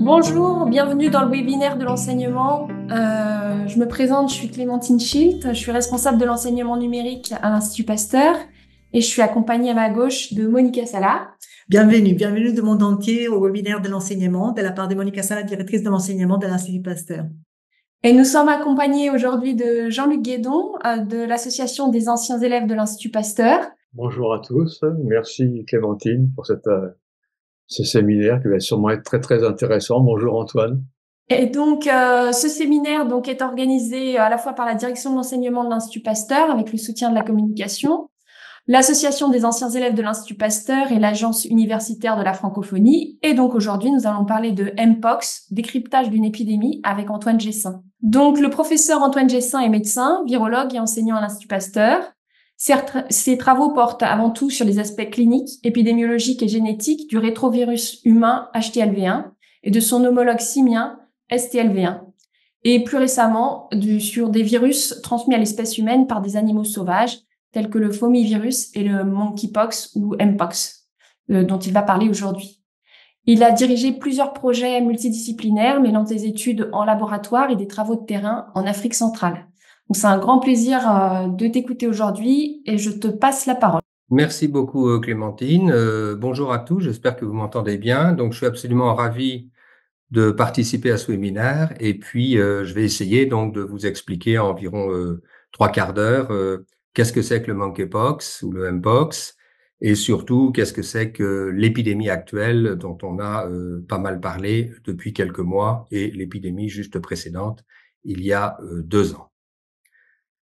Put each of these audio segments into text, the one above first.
Bonjour, bienvenue dans le webinaire de l'enseignement. Je me présente, je suis Clémentine Schilt, je suis responsable de l'enseignement numérique à l'Institut Pasteur et je suis accompagnée à ma gauche de Monica Sala. Bienvenue du monde entier au webinaire de l'enseignement de la part de Monica Sala, directrice de l'enseignement de l'Institut Pasteur. Et nous sommes accompagnés aujourd'hui de Jean-Luc Guédon de l'Association des anciens élèves de l'Institut Pasteur. Bonjour à tous, merci Clémentine pour ce séminaire qui va sûrement être très très intéressant. Bonjour Antoine. Et donc, ce séminaire est organisé à la fois par la direction de l'enseignement de l'Institut Pasteur avec le soutien de la communication, l'Association des anciens élèves de l'Institut Pasteur et l'Agence universitaire de la francophonie. Et donc aujourd'hui, nous allons parler de Mpox, décryptage d'une épidémie avec Antoine Gessin. Donc le professeur Antoine Gessin est médecin, virologue et enseignant à l'Institut Pasteur. Ses travaux portent avant tout sur les aspects cliniques, épidémiologiques et génétiques du rétrovirus humain HTLV1 et de son homologue simien STLV1. Et plus récemment, sur des virus transmis à l'espèce humaine par des animaux sauvages, tels que le fomivirus et le monkeypox ou Mpox, dont il va parler aujourd'hui. Il a dirigé plusieurs projets multidisciplinaires mêlant des études en laboratoire et des travaux de terrain en Afrique centrale. Donc c'est un grand plaisir de t'écouter aujourd'hui et je te passe la parole. Merci beaucoup Clémentine. Bonjour à tous, j'espère que vous m'entendez bien. Donc je suis absolument ravi de participer à ce webinaire et puis je vais essayer donc de vous expliquer en environ 3/4 d'heure qu'est-ce que c'est que le monkeypox ou le Mpox et surtout qu'est-ce que c'est que l'épidémie actuelle dont on a pas mal parlé depuis quelques mois et l'épidémie juste précédente il y a 2 ans.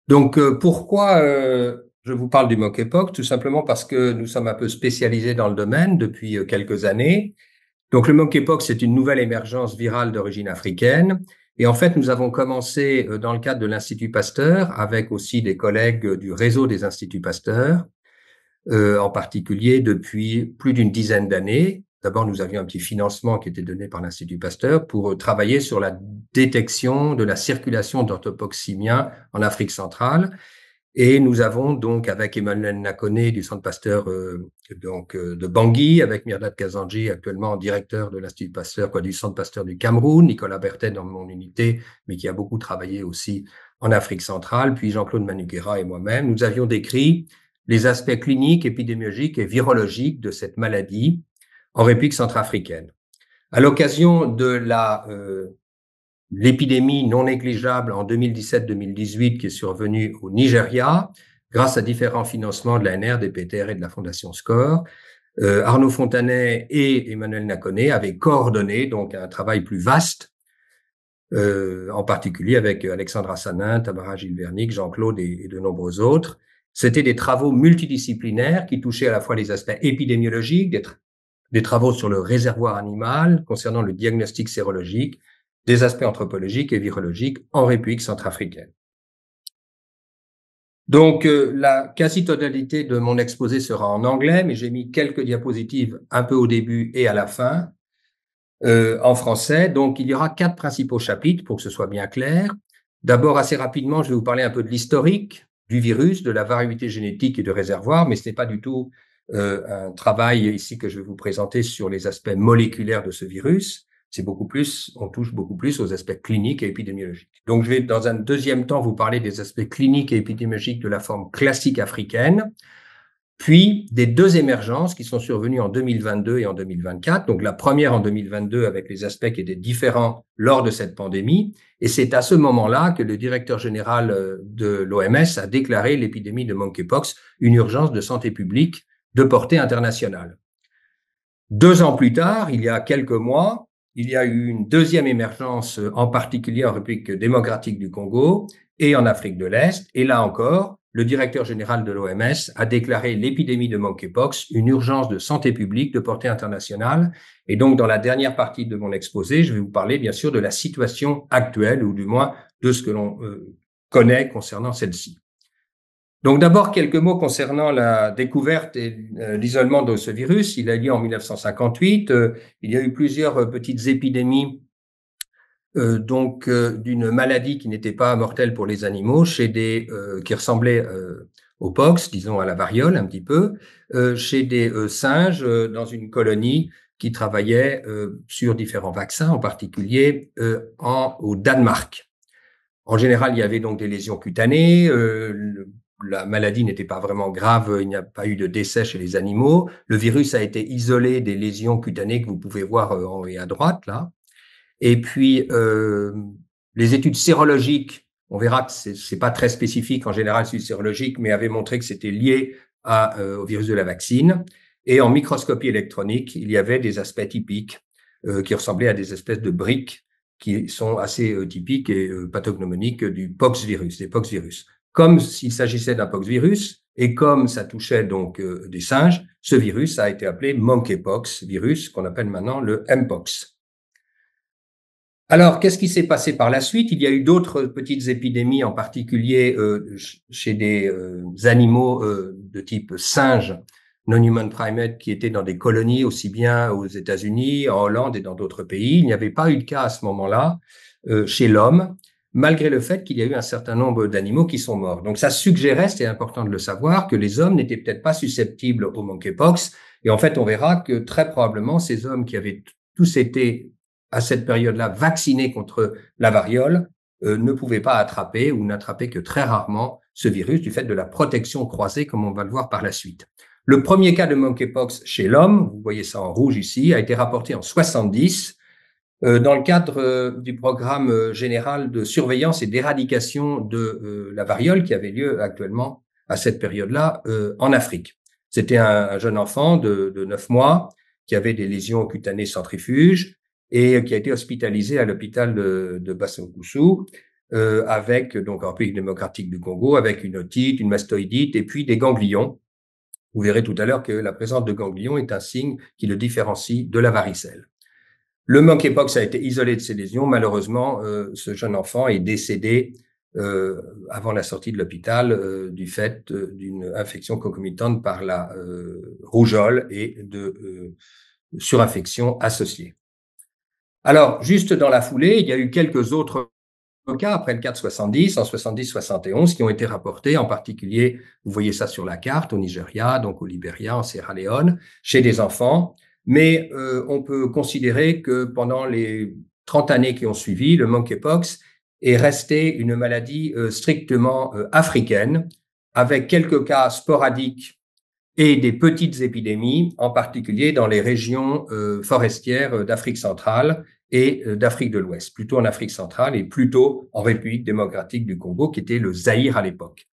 Donc pourquoi je vous parle du monkeypox? Tout simplement parce que nous sommes un peu spécialisés dans le domaine depuis quelques années. Donc le monkeypox, c'est une nouvelle émergence virale d'origine africaine. Et en fait, nous avons commencé dans le cadre de l'Institut Pasteur, avec aussi des collègues du réseau des Instituts Pasteur, en particulier depuis plus d'une dizaine d'années. D'abord, nous avions un petit financement qui était donné par l'Institut Pasteur pour travailler sur la détection de la circulation d'orthopoximiens en Afrique centrale. Et nous avons donc, avec Emmanuel Nakone du Centre Pasteur de Bangui, avec Mirdad Kazanji, actuellement directeur de l'Institut Pasteur, du Centre Pasteur du Cameroun, Nicolas Berthet dans mon unité, mais qui a beaucoup travaillé aussi en Afrique centrale, puis Jean-Claude Manuguera et moi-même, nous avions décrit les aspects cliniques, épidémiologiques et virologiques de cette maladie en République centrafricaine. À l'occasion de l'épidémie non négligeable en 2017-2018 qui est survenue au Nigeria, grâce à différents financements de l'ANR, des PTR et de la Fondation SCORE, Arnaud Fontanet et Emmanuel Nakone avaient coordonné donc un travail plus vaste, en particulier avec Alexandre Assanin, Tamara Gilvernick, Jean-Claude et de nombreux autres. C'était des travaux multidisciplinaires qui touchaient à la fois les aspects épidémiologiques, des travaux sur le réservoir animal concernant le diagnostic sérologique, des aspects anthropologiques et virologiques en République centrafricaine. Donc, la quasi-totalité de mon exposé sera en anglais, mais j'ai mis quelques diapositives un peu au début et à la fin en français. Donc, il y aura 4 principaux chapitres pour que ce soit bien clair. D'abord, assez rapidement, je vais vous parler un peu de l'historique du virus, de la variabilité génétique et de réservoir, mais ce n'est pas du tout un travail ici que je vais vous présenter sur les aspects moléculaires de ce virus. C'est on touche beaucoup plus aux aspects cliniques et épidémiologiques. Donc, je vais dans un deuxième temps vous parler des aspects cliniques et épidémiologiques de la forme classique africaine, puis des 2 émergences qui sont survenues en 2022 et en 2024. Donc, la première en 2022 avec les aspects qui étaient différents lors de cette pandémie. Et c'est à ce moment-là que le directeur général de l'OMS a déclaré l'épidémie de monkeypox une urgence de santé publique de portée internationale. 2 ans plus tard, il y a quelques mois, il y a eu une deuxième émergence, en particulier en République démocratique du Congo et en Afrique de l'Est. Et là encore, le directeur général de l'OMS a déclaré l'épidémie de monkeypox une urgence de santé publique de portée internationale. Et donc, dans la dernière partie de mon exposé, je vais vous parler bien sûr de la situation actuelle, ou du moins de ce que l'on connaît concernant celle-ci. Donc d'abord, quelques mots concernant la découverte et l'isolement de ce virus. Il a lieu en 1958. Il y a eu plusieurs petites épidémies d'une maladie qui n'était pas mortelle pour les animaux, qui ressemblait au pox, disons à la variole un petit peu, chez des singes dans une colonie qui travaillaient sur différents vaccins, en particulier au Danemark. En général, il y avait donc des lésions cutanées. La maladie n'était pas vraiment grave, il n'y a pas eu de décès chez les animaux. Le virus a été isolé des lésions cutanées que vous pouvez voir en haut et à droite, là. Et puis, les études sérologiques, on verra que c'est pas très spécifique en général, c'est sérologique, mais avaient montré que c'était lié au virus de la vaccine. Et en microscopie électronique, il y avait des aspects typiques qui ressemblaient à des espèces de briques qui sont assez typiques et pathognomoniques du poxvirus, des poxvirus. Comme s'il s'agissait d'un poxvirus et comme ça touchait donc des singes, ce virus a été appelé monkeypox virus, qu'on appelle maintenant le mpox. Alors, qu'est-ce qui s'est passé par la suite? Il y a eu d'autres petites épidémies, en particulier chez des animaux de type singe, non-human primate, qui étaient dans des colonies aussi bien aux États-Unis, en Hollande et dans d'autres pays. Il n'y avait pas eu de cas à ce moment-là chez l'homme, malgré le fait qu'il y a eu un certain nombre d'animaux qui sont morts. Donc, ça suggérait, c'est important de le savoir, que les hommes n'étaient peut-être pas susceptibles au monkeypox. Et en fait, on verra que très probablement, ces hommes qui avaient tous été à cette période-là, vaccinés contre la variole, ne pouvaient pas attraper ou n'attrapaient que très rarement ce virus du fait de la protection croisée, comme on va le voir par la suite. Le premier cas de monkeypox chez l'homme, vous voyez ça en rouge ici, a été rapporté en 70 dans le cadre du programme général de surveillance et d'éradication de la variole qui avait lieu actuellement à cette période-là en Afrique. C'était un jeune enfant de 9 mois qui avait des lésions cutanées centrifuges et qui a été hospitalisé à l'hôpital de Bassokoussou avec donc en République démocratique du Congo avec une otite, une mastoïdite et puis des ganglions. Vous verrez tout à l'heure que la présence de ganglions est un signe qui le différencie de la varicelle. Le monkeypox a été isolé de ces lésions. Malheureusement, ce jeune enfant est décédé avant la sortie de l'hôpital du fait d'une infection concomitante par la rougeole et de surinfection associée. Alors, juste dans la foulée, il y a eu quelques autres cas après le cas de 70, en 70-71, qui ont été rapportés, en particulier, vous voyez ça sur la carte, au Nigeria, donc au Libéria, en Sierra Leone, chez des enfants. Mais on peut considérer que pendant les 30 années qui ont suivi, le monkeypox est resté une maladie strictement africaine, avec quelques cas sporadiques et des petites épidémies, en particulier dans les régions forestières d'Afrique centrale et d'Afrique de l'Ouest, plutôt en Afrique centrale et plutôt en République démocratique du Congo, qui était le Zaïre à l'époque.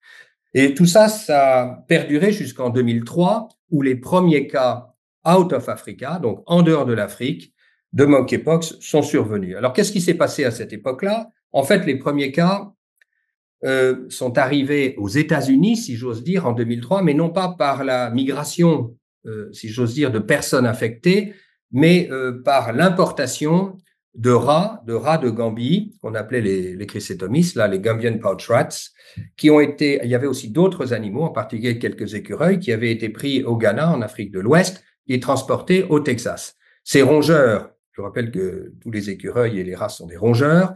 Et tout ça, ça a perduré jusqu'en 2003, où les premiers cas out of Africa, donc en dehors de l'Afrique, de monkeypox sont survenus. Alors, qu'est-ce qui s'est passé à cette époque-là? En fait, les premiers cas sont arrivés aux États-Unis, si j'ose dire, en 2003, mais non pas par la migration, si j'ose dire, de personnes infectées, mais par l'importation de rats de Gambie, qu'on appelait les Chrysotomis, là, les Gambian pouch rats, qui ont été, il y avait aussi d'autres animaux, en particulier quelques écureuils, qui avaient été pris au Ghana, en Afrique de l'Ouest, et transportés au Texas. Ces rongeurs, je rappelle que tous les écureuils et les rats sont des rongeurs,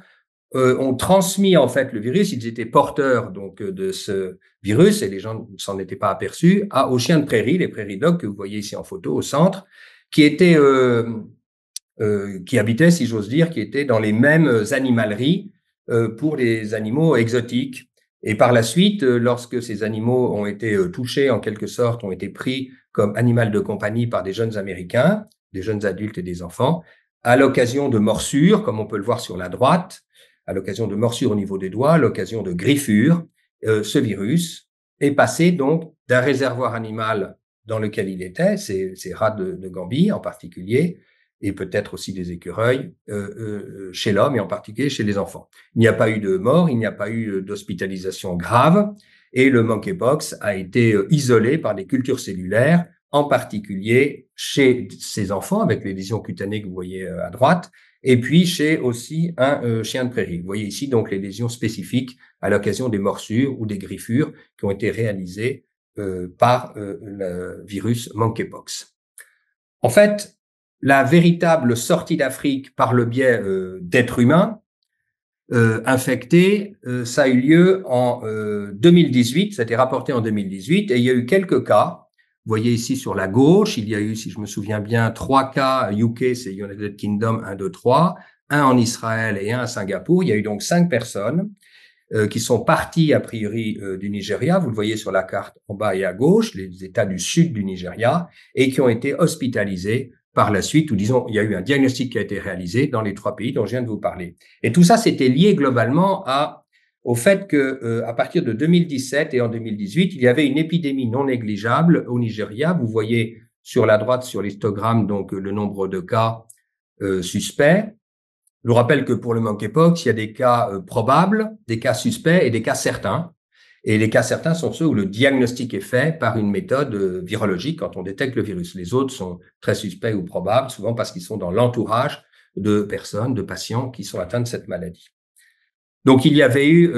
ont transmis en fait le virus, ils étaient porteurs donc de ce virus, et les gens ne s'en étaient pas aperçus, aux chiens de prairie, les prairie dogs que vous voyez ici en photo au centre, qui étaient qui habitaient, si j'ose dire, qui étaient dans les mêmes animaleries pour les animaux exotiques. Et par la suite, lorsque ces animaux ont été touchés, en quelque sorte, ont été pris comme animal de compagnie par des jeunes Américains, des jeunes adultes et des enfants, à l'occasion de morsures, comme on peut le voir sur la droite, à l'occasion de morsures au niveau des doigts, à l'occasion de griffures, ce virus est passé donc d'un réservoir animal dans lequel il était, ces rats de Gambie en particulier, et peut-être aussi des écureuils chez l'homme et en particulier chez les enfants. Il n'y a pas eu de mort, il n'y a pas eu d'hospitalisation grave, et le monkeypox a été isolé par des cultures cellulaires, en particulier chez ces enfants avec les lésions cutanées que vous voyez à droite, et puis chez aussi un chien de prairie. Vous voyez ici donc les lésions spécifiques à l'occasion des morsures ou des griffures qui ont été réalisées par le virus monkeypox. En fait, la véritable sortie d'Afrique par le biais d'êtres humains infectés, ça a eu lieu en 2018, ça a été rapporté en 2018, et il y a eu quelques cas. voyez ici sur la gauche, il y a eu, si je me souviens bien, 3 cas UK, c'est United Kingdom, 1, 2, 3, un en Israël et un à Singapour. Il y a eu donc 5 personnes qui sont parties a priori du Nigeria, vous le voyez sur la carte en bas et à gauche, les États du sud du Nigeria, et qui ont été hospitalisés par la suite, ou disons, il y a eu un diagnostic qui a été réalisé dans les 3 pays dont je viens de vous parler. Et tout ça, c'était lié globalement au fait que à partir de 2017 et en 2018, il y avait une épidémie non négligeable au Nigeria. Vous voyez sur la droite, sur l'histogramme, donc le nombre de cas suspects. Je vous rappelle que pour le monkeypox, il y a des cas probables, des cas suspects et des cas certains. Et les cas certains sont ceux où le diagnostic est fait par une méthode virologique quand on détecte le virus. Les autres sont très suspects ou probables, souvent parce qu'ils sont dans l'entourage de personnes, de patients qui sont atteints de cette maladie. Donc, il y avait eu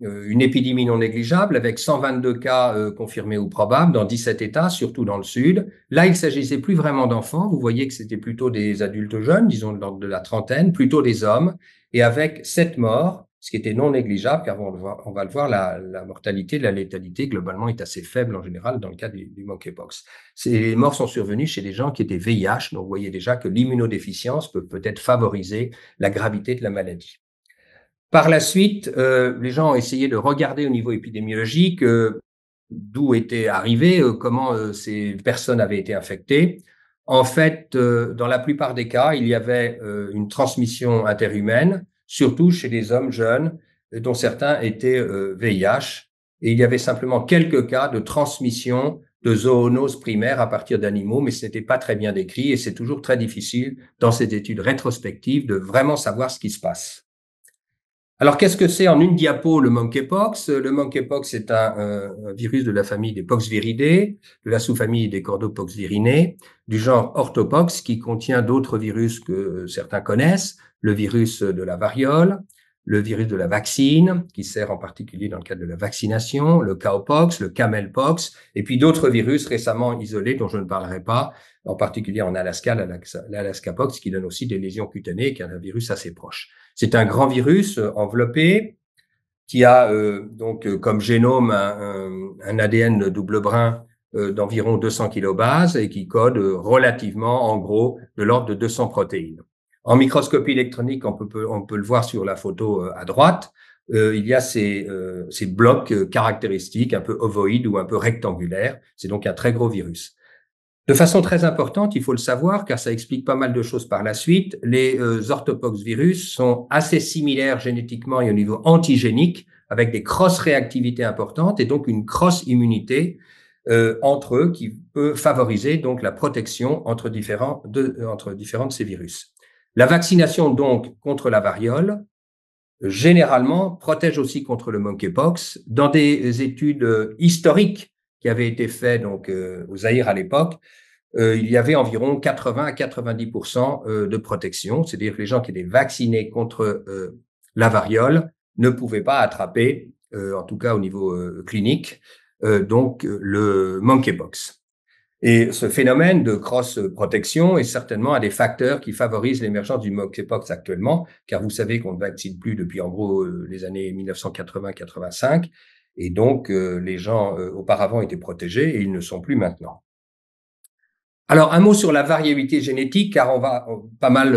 une épidémie non négligeable avec 122 cas confirmés ou probables dans 17 États, surtout dans le sud. Là, il s'agissait plus vraiment d'enfants. Vous voyez que c'était plutôt des adultes jeunes, disons de l'ordre de la trentaine, plutôt des hommes, et avec 7 morts, ce qui était non négligeable, car on va le voir, la mortalité, la létalité, globalement, est assez faible en général dans le cas du monkeypox. Ces morts sont survenus chez des gens qui étaient VIH, donc vous voyez déjà que l'immunodéficience peut peut-être favoriser la gravité de la maladie. Par la suite, les gens ont essayé de regarder au niveau épidémiologique d'où étaient arrivés, comment ces personnes avaient été infectées. En fait, dans la plupart des cas, il y avait une transmission interhumaine, surtout chez les hommes jeunes, dont certains étaient VIH. Et il y avait simplement quelques cas de transmission de zoonoses primaires à partir d'animaux, mais ce n'était pas très bien décrit et c'est toujours très difficile dans ces études rétrospectives de vraiment savoir ce qui se passe. Alors, qu'est-ce que c'est en une diapo le monkeypox? Le monkeypox est un virus de la famille des poxviridae, de la sous-famille des cordopoxvirinae, du genre orthopox, qui contient d'autres virus que certains connaissent, le virus de la variole, le virus de la vaccine, qui sert en particulier dans le cadre de la vaccination, le cowpox, le camelpox, et puis d'autres virus récemment isolés dont je ne parlerai pas, en particulier en Alaska, l'Alaskapox, qui donne aussi des lésions cutanées, qui est un virus assez proche. C'est un grand virus enveloppé qui a donc comme génome un ADN double brin d'environ 200 kilobases et qui code relativement, en gros, de l'ordre de 200 protéines. En microscopie électronique, on peut le voir sur la photo à droite. Il y a ces blocs caractéristiques, un peu ovoïdes ou un peu rectangulaires. C'est donc un très gros virus. De façon très importante, il faut le savoir, car ça explique pas mal de choses par la suite, les orthopoxvirus sont assez similaires génétiquement et au niveau antigénique, avec des cross-réactivités importantes et donc une cross-immunité entre eux qui peut favoriser donc la protection entre différents de ces virus. La vaccination donc contre la variole, généralement, protège aussi contre le monkeypox. Dans des études historiques qui avaient été faites donc au Zaïre à l'époque, il y avait environ 80 à 90% de protection, c'est-à-dire que les gens qui étaient vaccinés contre la variole ne pouvaient pas attraper, en tout cas au niveau clinique, donc le monkeypox. Et ce phénomène de cross-protection est certainement un des facteurs qui favorise l'émergence du monkeypox actuellement, car vous savez qu'on ne vaccine plus depuis en gros les années 1980-85, et donc les gens auparavant étaient protégés et ils ne sont plus maintenant. Alors un mot sur la variabilité génétique, car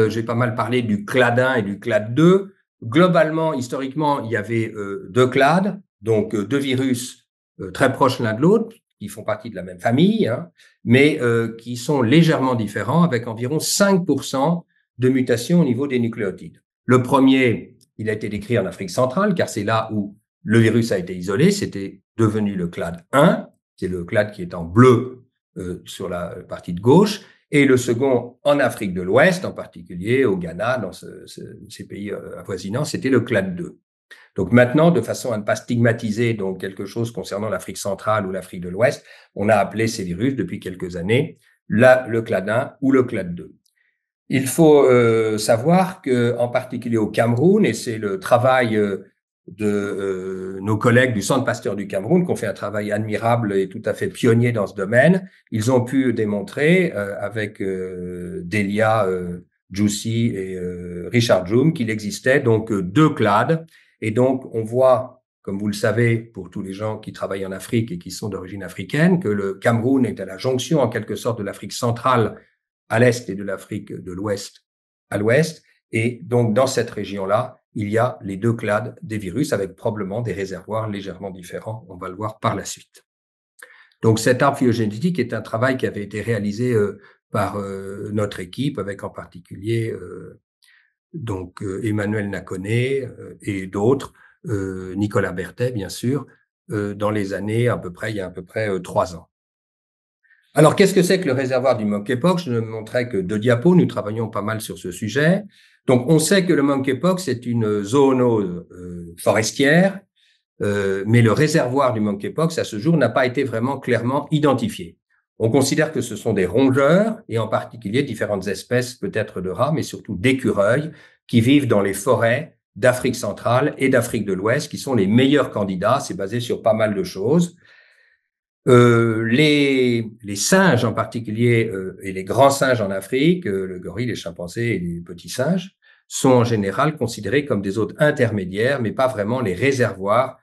j'ai pas mal parlé du clade 1 et du clade 2. Globalement, historiquement, il y avait deux clades, donc deux virus très proches l'un de l'autre, qui font partie de la même famille, hein, mais qui sont légèrement différents, avec environ 5% de mutations au niveau des nucléotides. Le premier, il a été décrit en Afrique centrale, car c'est là où le virus a été isolé, c'était devenu le clade 1, c'est le clade qui est en bleu sur la partie de gauche, et le second en Afrique de l'Ouest, en particulier au Ghana, dans ces pays avoisinants, c'était le clade 2. Donc maintenant, de façon à ne pas stigmatiser donc quelque chose concernant l'Afrique centrale ou l'Afrique de l'Ouest, on a appelé ces virus depuis quelques années le clade 1 ou le clade 2. Il faut savoir que, en particulier au Cameroun, et c'est le travail de nos collègues du Centre Pasteur du Cameroun qui ont fait un travail admirable et tout à fait pionnier dans ce domaine, ils ont pu démontrer avec Delia Juicy et Richard Joum qu'il existait donc deux clades. Et donc, on voit, comme vous le savez, pour tous les gens qui travaillent en Afrique et qui sont d'origine africaine, que le Cameroun est à la jonction en quelque sorte de l'Afrique centrale à l'est et de l'Afrique de l'ouest à l'ouest. Et donc, dans cette région-là, il y a les deux clades des virus avec probablement des réservoirs légèrement différents. On va le voir par la suite. Donc, cet arbre phylogénétique est un travail qui avait été réalisé par notre équipe, avec en particulier Emmanuel Naconnet et d'autres, Nicolas Berthet, bien sûr, dans les années il y a à peu près 3 ans. Alors, qu'est-ce que c'est que le réservoir du monkeypox? Je ne montrais que 2 diapos, nous travaillons pas mal sur ce sujet. Donc, on sait que le monkeypox est une zoonose forestière, mais le réservoir du monkeypox, à ce jour, n'a pas été vraiment clairement identifié. On considère que ce sont des rongeurs, et en particulier différentes espèces, peut-être de rats, mais surtout d'écureuils, qui vivent dans les forêts d'Afrique centrale et d'Afrique de l'Ouest, qui sont les meilleurs candidats. C'est basé sur pas mal de choses. Les singes en particulier, et les grands singes en Afrique, le gorille, les chimpanzés et les petits singes, sont en général considérés comme des hôtes intermédiaires, mais pas vraiment les réservoirs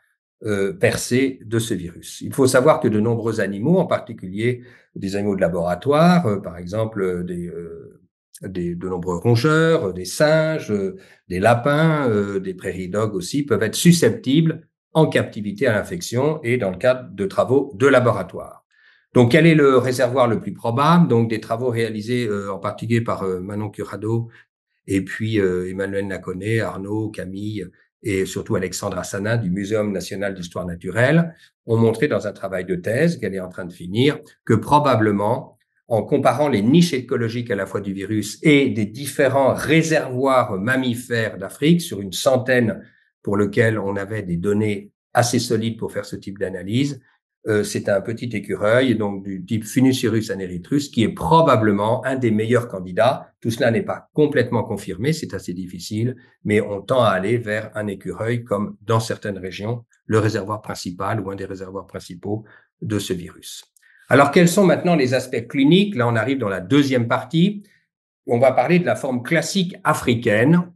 percés de ce virus. Il faut savoir que de nombreux animaux, en particulier des animaux de laboratoire, par exemple de nombreux rongeurs, des singes, des lapins, des prairie dogs aussi, peuvent être susceptibles en captivité à l'infection et dans le cadre de travaux de laboratoire. Donc, quel est le réservoir le plus probable? Donc, des travaux réalisés en particulier par Manon Curado et puis Emmanuel Naconnet, Arnaud, Camille et surtout Alexandre Assanin du Muséum national d'histoire naturelle ont montré dans un travail de thèse qu'elle est en train de finir que probablement, en comparant les niches écologiques à la fois du virus et des différents réservoirs mammifères d'Afrique sur une centaine pour lequel on avait des données assez solides pour faire ce type d'analyse, c'est un petit écureuil, donc du type Funusurus anerythrus, qui est probablement un des meilleurs candidats. Tout cela n'est pas complètement confirmé, c'est assez difficile, mais on tend à aller vers un écureuil comme dans certaines régions, le réservoir principal ou un des réservoirs principaux de ce virus. Alors, quels sont maintenant les aspects cliniques? Là, on arrive dans la deuxième partie. On va parler de la forme classique africaine.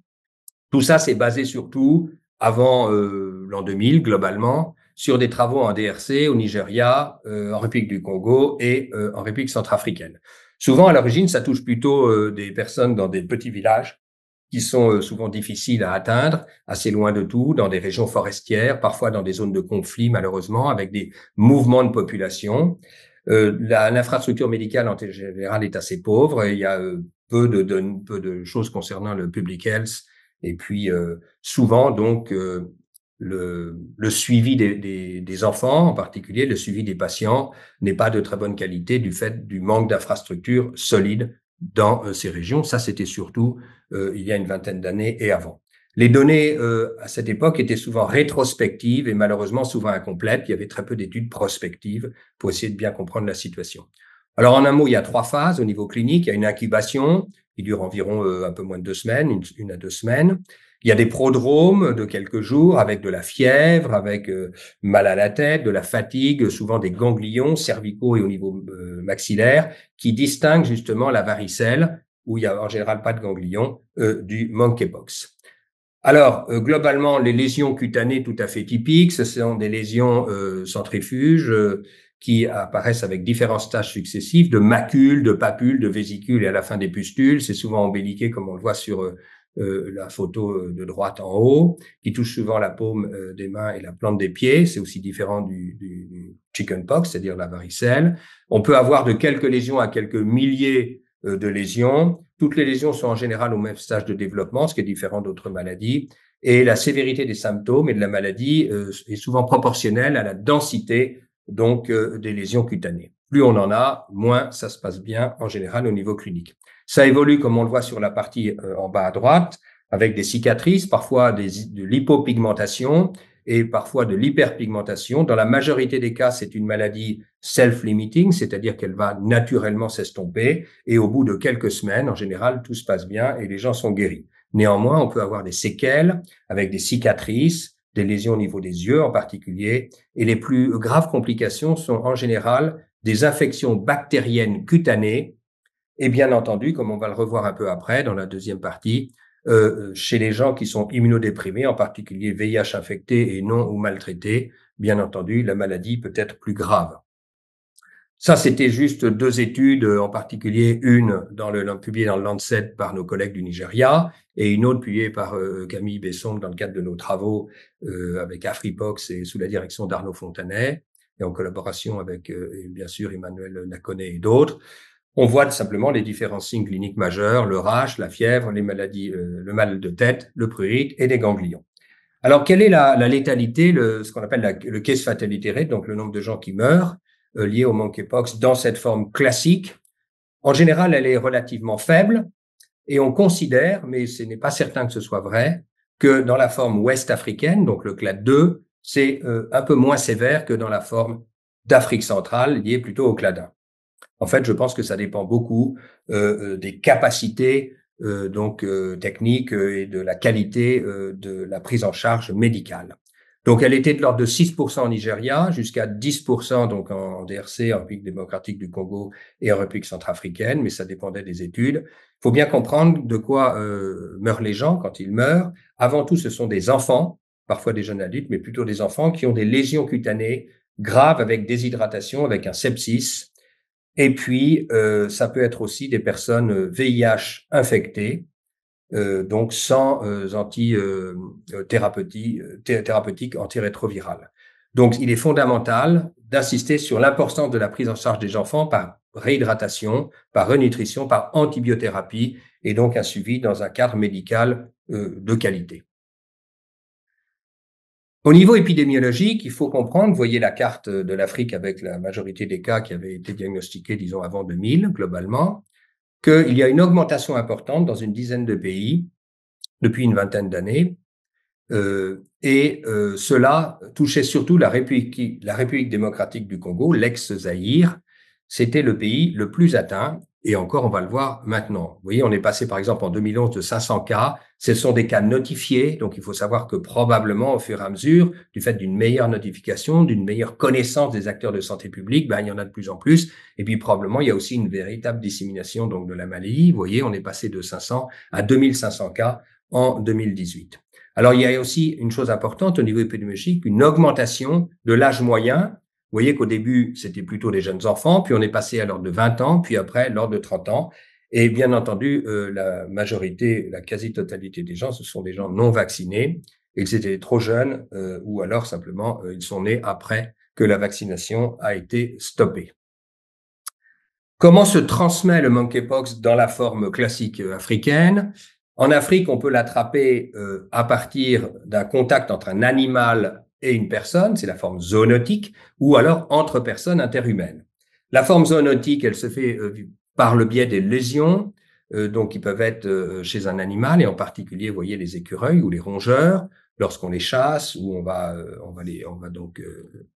Tout ça, c'est basé surtout avant l'an 2000, globalement, sur des travaux en DRC, au Nigeria, en République du Congo et en République centrafricaine. Souvent, à l'origine, ça touche plutôt des personnes dans des petits villages qui sont souvent difficiles à atteindre, assez loin de tout, dans des régions forestières, parfois dans des zones de conflit, malheureusement, avec des mouvements de population. L'infrastructure médicale, en général, est assez pauvre. Il y a peu de choses concernant le public health. Et puis, souvent, donc, le suivi des enfants, en particulier le suivi des patients, n'est pas de très bonne qualité du fait du manque d'infrastructures solides dans ces régions. Ça, c'était surtout il y a une vingtaine d'années et avant. Les données à cette époque étaient souvent rétrospectives et malheureusement souvent incomplètes. Il y avait très peu d'études prospectives pour essayer de bien comprendre la situation. Alors, en un mot, il y a 3 phases au niveau clinique. Il y a une incubation qui dure environ un peu moins de 2 semaines, 1 à 2 semaines. Il y a des prodromes de quelques jours avec de la fièvre, avec mal à la tête, de la fatigue, souvent des ganglions cervicaux et au niveau maxillaire qui distinguent justement la varicelle, où il y a en général pas de ganglions, du monkeypox. Alors, globalement, les lésions cutanées tout à fait typiques, ce sont des lésions centrifuges qui apparaissent avec différents stages successifs de macules, de papules, de vésicules et à la fin des pustules. C'est souvent embelliqué comme on le voit sur la photo de droite en haut, qui touche souvent la paume des mains et la plante des pieds. C'est aussi différent du chickenpox, c'est-à-dire la varicelle. On peut avoir de quelques lésions à quelques milliers de lésions. Toutes les lésions sont en général au même stage de développement, ce qui est différent d'autres maladies. Et la sévérité des symptômes et de la maladie est souvent proportionnelle à la densité donc des lésions cutanées. Plus on en a, moins ça se passe bien en général au niveau clinique. Ça évolue comme on le voit sur la partie en bas à droite, avec des cicatrices, parfois de l'hypopigmentation et parfois de l'hyperpigmentation. Dans la majorité des cas, c'est une maladie self-limiting, c'est-à-dire qu'elle va naturellement s'estomper et au bout de quelques semaines, en général, tout se passe bien et les gens sont guéris. Néanmoins, on peut avoir des séquelles avec des cicatrices, des lésions au niveau des yeux en particulier, et les plus graves complications sont en général des infections bactériennes cutanées et bien entendu, comme on va le revoir un peu après dans la deuxième partie, chez les gens qui sont immunodéprimés, en particulier VIH infectés et non ou maltraités. Bien entendu, la maladie peut être plus grave. Ça, c'était juste 2 études, en particulier une publiée dans le Lancet par nos collègues du Nigeria et une autre publiée par Camille Besson dans le cadre de nos travaux avec Afripox et sous la direction d'Arnaud Fontanet et en collaboration avec, bien sûr, Emmanuel Naconnet et d'autres. On voit simplement les différents signes cliniques majeurs, le rash, la fièvre, les maladies, le mal de tête, le prurite et des ganglions. Alors, quelle est la létalité, ce qu'on appelle le case fatality rate, donc le nombre de gens qui meurent liés au monkeypox dans cette forme classique? En général, elle est relativement faible et on considère, mais ce n'est pas certain que ce soit vrai, que dans la forme ouest africaine, donc le clade 2, c'est un peu moins sévère que dans la forme d'Afrique centrale, liée plutôt au clade 1. En fait, je pense que ça dépend beaucoup des capacités techniques et de la qualité de la prise en charge médicale. Donc, elle était de l'ordre de 6% en Nigeria, jusqu'à 10% donc en DRC, en République démocratique du Congo et en République centrafricaine, mais ça dépendait des études. Il faut bien comprendre de quoi meurent les gens quand ils meurent. Avant tout, ce sont des enfants, parfois des jeunes adultes, mais plutôt des enfants qui ont des lésions cutanées graves avec déshydratation, avec un sepsis. Et puis, ça peut être aussi des personnes VIH infectées, donc sans thérapeutique antirétrovirale. Donc, il est fondamental d'insister sur l'importance de la prise en charge des enfants par réhydratation, par renutrition, par antibiothérapie et donc un suivi dans un cadre médical de qualité. Au niveau épidémiologique, il faut comprendre, vous voyez la carte de l'Afrique avec la majorité des cas qui avaient été diagnostiqués, disons, avant 2000, globalement, qu'il y a une augmentation importante dans une dizaine de pays depuis une vingtaine d'années, cela touchait surtout la République démocratique du Congo, l'ex-Zaïre. C'était le pays le plus atteint, et encore, on va le voir maintenant. Vous voyez, on est passé par exemple en 2011 de 500 cas. Ce sont des cas notifiés, donc il faut savoir que probablement, au fur et à mesure, du fait d'une meilleure notification, d'une meilleure connaissance des acteurs de santé publique, il y en a de plus en plus. Et puis probablement, il y a aussi une véritable dissémination donc de la maladie. Vous voyez, on est passé de 500 à 2500 cas en 2018. Alors, il y a aussi une chose importante au niveau épidémiologique, une augmentation de l'âge moyen. Vous voyez qu'au début, c'était plutôt des jeunes enfants, puis on est passé à l'ordre de 20 ans, puis après, l'ordre de 30 ans. Et bien entendu, la majorité, la quasi-totalité des gens, ce sont des gens non vaccinés. Ils étaient trop jeunes ou alors simplement, ils sont nés après que la vaccination a été stoppée. Comment se transmet le monkeypox dans la forme classique africaine? En Afrique, on peut l'attraper à partir d'un contact entre un animal et une personne, c'est la forme zoonotique, ou alors entre personnes interhumaines. La forme zoonotique, elle se fait par le biais des lésions, donc qui peuvent être chez un animal, et en particulier, vous voyez, les écureuils ou les rongeurs, lorsqu'on les chasse, ou on va donc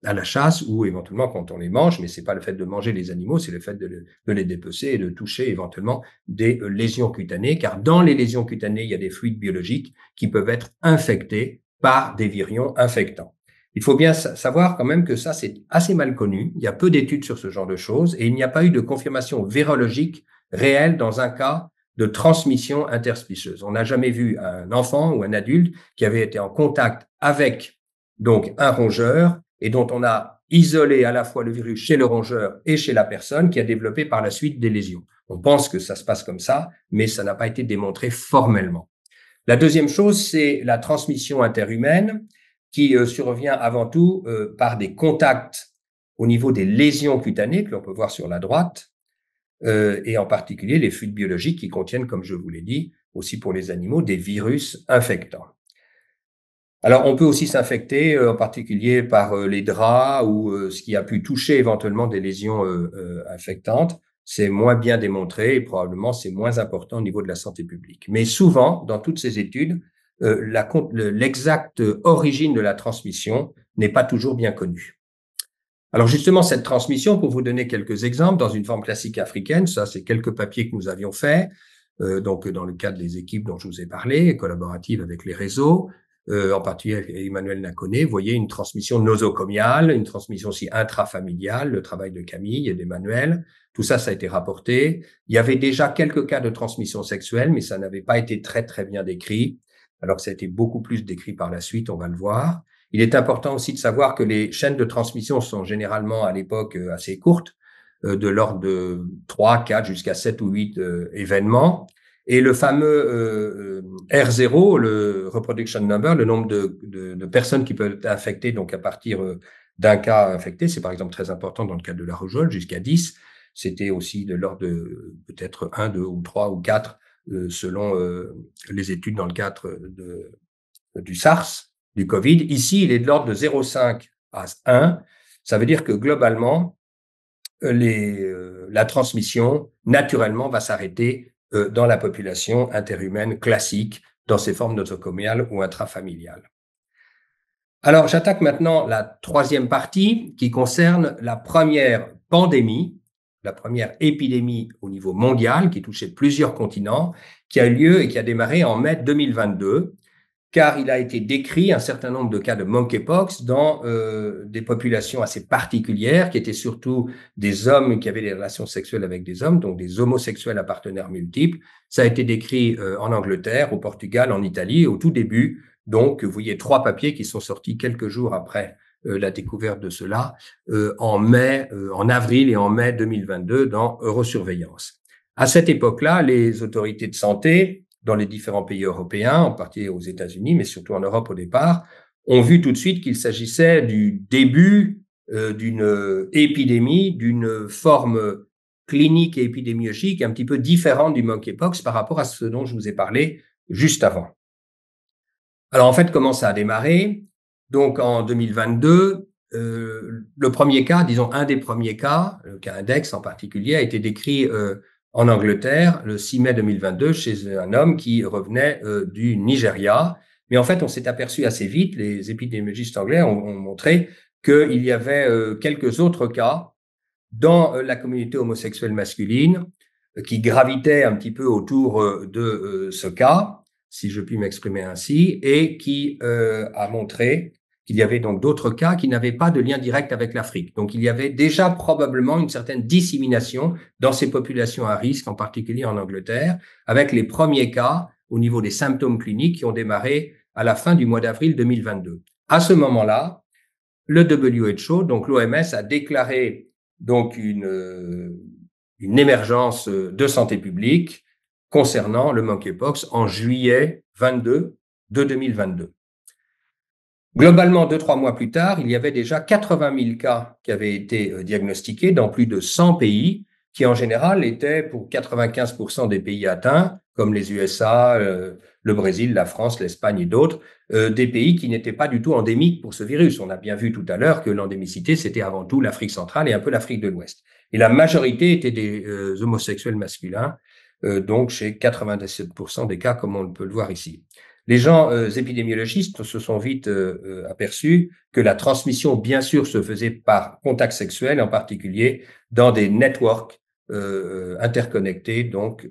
à la chasse, ou éventuellement quand on les mange, mais c'est pas le fait de manger les animaux, c'est le fait de les dépecer et de toucher éventuellement des lésions cutanées, car dans les lésions cutanées, il y a des fluides biologiques qui peuvent être infectés par des virions infectants. Il faut bien savoir quand même que ça, c'est assez mal connu. Il y a peu d'études sur ce genre de choses et il n'y a pas eu de confirmation virologique réelle dans un cas de transmission interspicieuse. On n'a jamais vu un enfant ou un adulte qui avait été en contact avec donc un rongeur et dont on a isolé à la fois le virus chez le rongeur et chez la personne qui a développé par la suite des lésions. On pense que ça se passe comme ça, mais ça n'a pas été démontré formellement. La deuxième chose, c'est la transmission interhumaine qui survient avant tout par des contacts au niveau des lésions cutanées que l'on peut voir sur la droite, et en particulier les fluides biologiques qui contiennent, comme je vous l'ai dit, aussi pour les animaux, des virus infectants. Alors, on peut aussi s'infecter, en particulier par les draps ou ce qui a pu toucher éventuellement des lésions infectantes. C'est moins bien démontré et probablement c'est moins important au niveau de la santé publique. Mais souvent, dans toutes ces études, l'exacte origine de la transmission n'est pas toujours bien connue. Alors justement, cette transmission, pour vous donner quelques exemples, dans une forme classique africaine, ça c'est quelques papiers que nous avions faits, donc dans le cadre des équipes dont je vous ai parlé, collaboratives avec les réseaux. en particulier avec Emmanuel Naconnet, vous voyez une transmission nosocomiale, une transmission aussi intrafamiliale, le travail de Camille et d'Emmanuel. Tout ça, ça a été rapporté. Il y avait déjà quelques cas de transmission sexuelle, mais ça n'avait pas été très, très bien décrit, alors que ça a été beaucoup plus décrit par la suite, on va le voir. Il est important aussi de savoir que les chaînes de transmission sont généralement à l'époque assez courtes, de l'ordre de 3, 4 jusqu'à 7 ou 8 événements. Et le fameux R0, le reproduction number, le nombre de personnes qui peuvent être infectées, donc à partir d'un cas infecté, c'est par exemple très important dans le cas de la rougeole, jusqu'à 10. C'était aussi de l'ordre de peut-être 1, 2 ou 3 ou 4, selon les études dans le cadre du SARS, du Covid. Ici, il est de l'ordre de 0,5 à 1. Ça veut dire que globalement, la transmission, naturellement, va s'arrêter dans la population interhumaine classique, dans ses formes nosocomiales ou intrafamiliales. Alors, j'attaque maintenant la troisième partie qui concerne la première pandémie, la première épidémie au niveau mondial qui touchait plusieurs continents, qui a eu lieu et qui a démarré en mai 2022, car il a été décrit un certain nombre de cas de monkeypox dans des populations assez particulières, qui étaient surtout des hommes qui avaient des relations sexuelles avec des hommes, donc des homosexuels à partenaires multiples. Ça a été décrit en Angleterre, au Portugal, en Italie, au tout début. Donc, vous voyez 3 papiers qui sont sortis quelques jours après la découverte de cela, en avril et en mai 2022 dans Eurosurveillance. À cette époque-là, les autorités de santé dans les différents pays européens, en particulier aux États-Unis, mais surtout en Europe au départ, ont vu tout de suite qu'il s'agissait du début d'une épidémie, d'une forme clinique et épidémiologique un petit peu différente du monkeypox par rapport à ce dont je vous ai parlé juste avant. Alors en fait, comment ça a démarré? Donc en 2022, le premier cas, disons un des premiers cas, le cas index en particulier, a été décrit en Angleterre, le 6 mai 2022, chez un homme qui revenait du Nigeria. Mais en fait, on s'est aperçu assez vite, les épidémiologistes anglais ont montré qu'il y avait quelques autres cas dans la communauté homosexuelle masculine qui gravitaient un petit peu autour de ce cas, si je puis m'exprimer ainsi, et qui a montré qu'il y avait donc d'autres cas qui n'avaient pas de lien direct avec l'Afrique. Donc, il y avait déjà probablement une certaine dissémination dans ces populations à risque, en particulier en Angleterre, avec les premiers cas au niveau des symptômes cliniques qui ont démarré à la fin du mois d'avril 2022. À ce moment-là, le WHO, donc l'OMS, a déclaré donc une émergence de santé publique concernant le monkeypox en juillet 22 de 2022. Globalement, 2-3 mois plus tard, il y avait déjà 80 000 cas qui avaient été diagnostiqués dans plus de 100 pays, qui en général étaient pour 95% des pays atteints, comme les USA, le Brésil, la France, l'Espagne et d'autres, des pays qui n'étaient pas du tout endémiques pour ce virus. On a bien vu tout à l'heure que l'endémicité, c'était avant tout l'Afrique centrale et un peu l'Afrique de l'Ouest. Et la majorité étaient des homosexuels masculins, donc chez 97% des cas, comme on peut le voir ici. Les gens épidémiologistes se sont vite aperçus que la transmission, bien sûr, se faisait par contact sexuel, en particulier dans des networks interconnectés, donc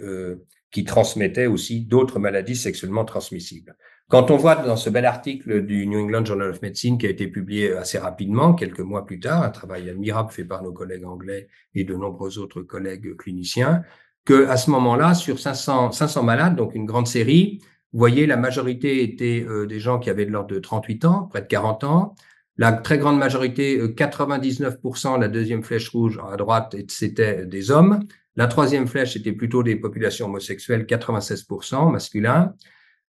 qui transmettaient aussi d'autres maladies sexuellement transmissibles. Quand on voit dans ce bel article du New England Journal of Medicine qui a été publié assez rapidement, quelques mois plus tard, un travail admirable fait par nos collègues anglais et de nombreux autres collègues cliniciens, que à ce moment-là, sur 500 malades, donc une grande série, vous voyez, la majorité étaient des gens qui avaient de l'ordre de 38 ans, près de 40 ans. La très grande majorité, 99%, la deuxième flèche rouge à droite, c'était des hommes. La troisième flèche, c'était plutôt des populations homosexuelles, 96% masculins.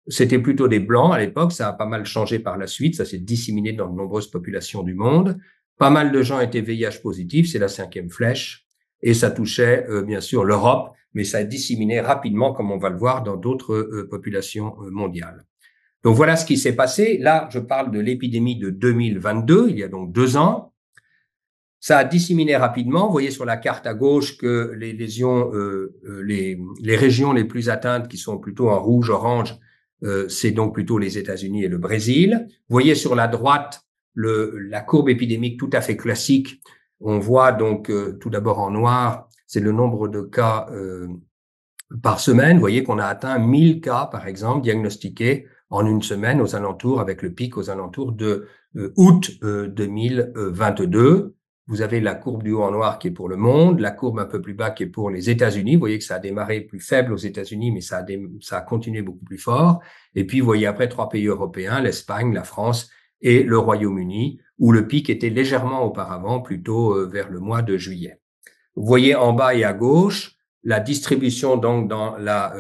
C'était plutôt des blancs à l'époque, ça a pas mal changé par la suite, ça s'est disséminé dans de nombreuses populations du monde. Pas mal de gens étaient VIH positifs, c'est la cinquième flèche. Et ça touchait bien sûr l'Europe, mais ça a disséminé rapidement, comme on va le voir, dans d'autres populations mondiales. Donc voilà ce qui s'est passé. Là, je parle de l'épidémie de 2022, il y a donc 2 ans. Ça a disséminé rapidement. Vous voyez sur la carte à gauche que les lésions, les régions les plus atteintes, qui sont plutôt en rouge, orange, c'est donc plutôt les États-Unis et le Brésil. Vous voyez sur la droite la courbe épidémique tout à fait classique. On voit donc tout d'abord en noir, c'est le nombre de cas par semaine. Vous voyez qu'on a atteint 1000 cas, par exemple, diagnostiqués en une semaine aux alentours, avec le pic aux alentours de août 2022. Vous avez la courbe du haut en noir qui est pour le monde, la courbe un peu plus bas qui est pour les États-Unis. Vous voyez que ça a démarré plus faible aux États-Unis, mais ça a continué beaucoup plus fort. Et puis, vous voyez après 3 pays européens, l'Espagne, la France et le Royaume-Uni, où le pic était légèrement auparavant, plutôt vers le mois de juillet. Vous voyez en bas et à gauche la distribution donc dans la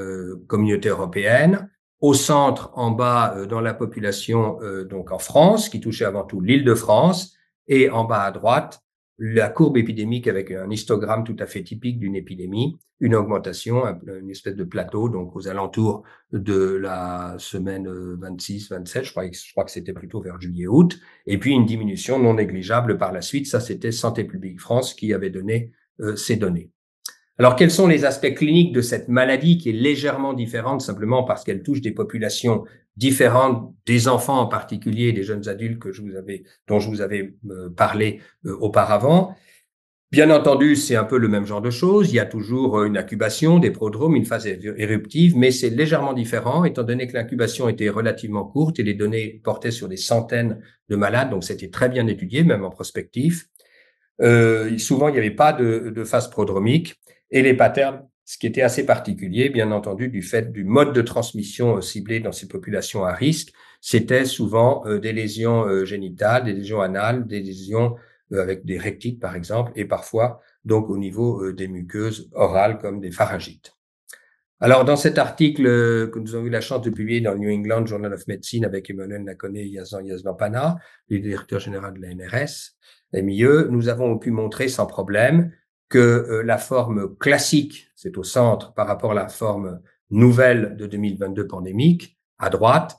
communauté européenne. Au centre, en bas, dans la population donc en France, qui touchait avant tout l'Île-de-France, et en bas à droite, la courbe épidémique avec un histogramme tout à fait typique d'une épidémie, une augmentation, une espèce de plateau, donc aux alentours de la semaine 26, 27, je crois que c'était plutôt vers juillet-août, et puis une diminution non négligeable par la suite. Ça, c'était Santé publique France qui avait donné ces données. Alors, quels sont les aspects cliniques de cette maladie qui est légèrement différente simplement parce qu'elle touche des populations différentes, des enfants en particulier, des jeunes adultes dont je vous avais parlé auparavant? Bien entendu, c'est un peu le même genre de choses. Il y a toujours une incubation, des prodromes, une phase éruptive, mais c'est légèrement différent étant donné que l'incubation était relativement courte et les données portaient sur des centaines de malades, donc c'était très bien étudié, même en prospectif. Souvent, il n'y avait pas de phase prodromique. Et les patterns, ce qui était assez particulier, bien entendu, du fait du mode de transmission ciblé dans ces populations à risque, c'était souvent des lésions génitales, des lésions anales, des lésions avec des rectites, par exemple, et parfois, donc, au niveau des muqueuses orales, comme des pharyngites. Alors, dans cet article que nous avons eu la chance de publier dans le New England Journal of Medicine avec Emmanuel Nakoné et Yazan Yazdampana, le directeur général de la NRS, MIE, nous avons pu montrer sans problème que la forme classique, c'est au centre par rapport à la forme nouvelle de 2022 pandémique, à droite,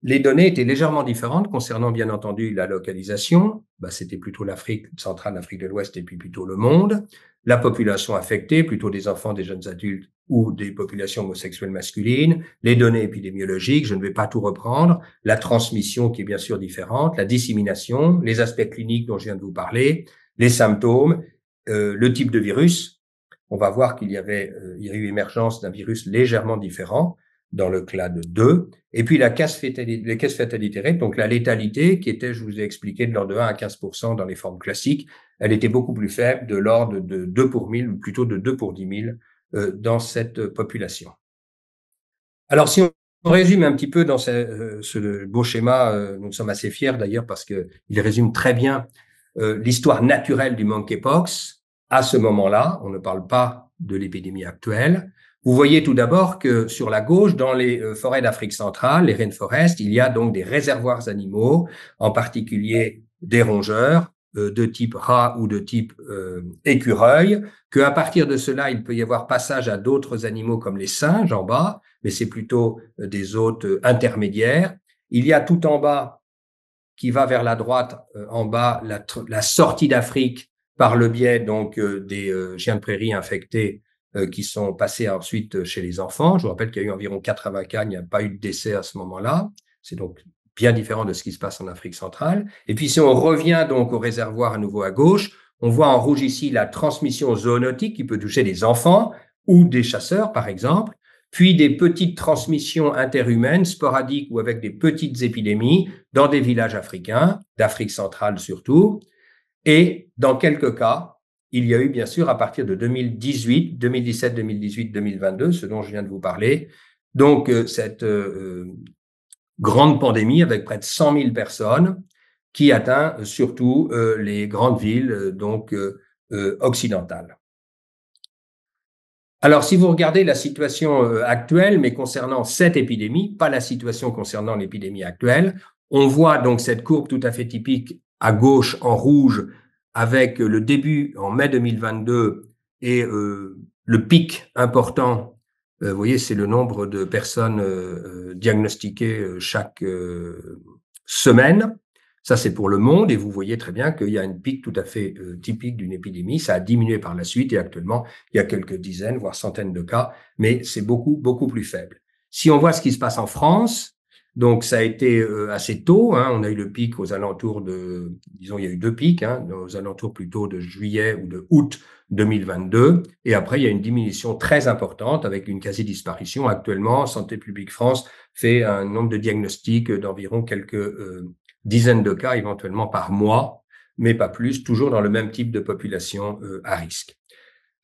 les données étaient légèrement différentes concernant bien entendu la localisation, c'était plutôt l'Afrique centrale, l'Afrique de l'Ouest et puis plutôt le monde, la population affectée, plutôt des enfants, des jeunes adultes ou des populations homosexuelles masculines, les données épidémiologiques, je ne vais pas tout reprendre, la transmission qui est bien sûr différente, la dissémination, les aspects cliniques dont je viens de vous parler, les symptômes, le type de virus. On va voir qu'il y a eu émergence d'un virus légèrement différent dans le clade 2, et puis les cases fatalité rate, donc la létalité qui était, je vous ai expliqué, de l'ordre de 1 à 15% dans les formes classiques, elle était beaucoup plus faible, de l'ordre de 2 pour 1000, ou plutôt de 2 pour 10 000 dans cette population. Alors, si on résume un petit peu dans ce beau schéma, nous sommes assez fiers d'ailleurs parce que il résume très bien l'histoire naturelle du monkeypox. À ce moment-là, on ne parle pas de l'épidémie actuelle. Vous voyez tout d'abord que sur la gauche, dans les forêts d'Afrique centrale, les rainforests, il y a donc des réservoirs animaux, en particulier des rongeurs de type rat ou de type écureuil, qu'à partir de cela, il peut y avoir passage à d'autres animaux comme les singes en bas, mais c'est plutôt des hôtes intermédiaires. Il y a tout en bas, qui va vers la droite, en bas, la sortie d'Afrique par le biais donc des chiens de prairie infectés qui sont passés ensuite chez les enfants. Je vous rappelle qu'il y a eu environ 80 cas, il n'y a pas eu de décès à ce moment-là. C'est donc bien différent de ce qui se passe en Afrique centrale. Et puis si on revient donc au réservoir à nouveau à gauche, on voit en rouge ici la transmission zoonotique qui peut toucher des enfants ou des chasseurs par exemple, puis des petites transmissions interhumaines sporadiques ou avec des petites épidémies dans des villages africains, d'Afrique centrale surtout. Et dans quelques cas, il y a eu bien sûr à partir de 2018, 2017, 2018, 2022, ce dont je viens de vous parler, donc cette grande pandémie avec près de 100 000 personnes qui atteint surtout les grandes villes donc occidentales. Alors, si vous regardez la situation actuelle, mais concernant cette épidémie, pas la situation concernant l'épidémie actuelle, on voit donc cette courbe tout à fait typique à gauche en rouge avec le début en mai 2022 et le pic important. Vous voyez, c'est le nombre de personnes diagnostiquées chaque semaine. Ça, c'est pour le monde et vous voyez très bien qu'il y a une pic tout à fait typique d'une épidémie. Ça a diminué par la suite et actuellement, il y a quelques dizaines, voire centaines de cas, mais c'est beaucoup, beaucoup plus faible. Si on voit ce qui se passe en France, Donc, ça a été assez tôt. Hein. On a eu le pic aux alentours disons, il y a eu 2 pics, hein, aux alentours plutôt de juillet ou de août 2022. Et après, il y a une diminution très importante avec une quasi-disparition. Actuellement, Santé publique France fait un nombre de diagnostics d'environ quelques dizaines de cas éventuellement par mois, mais pas plus, toujours dans le même type de population à risque.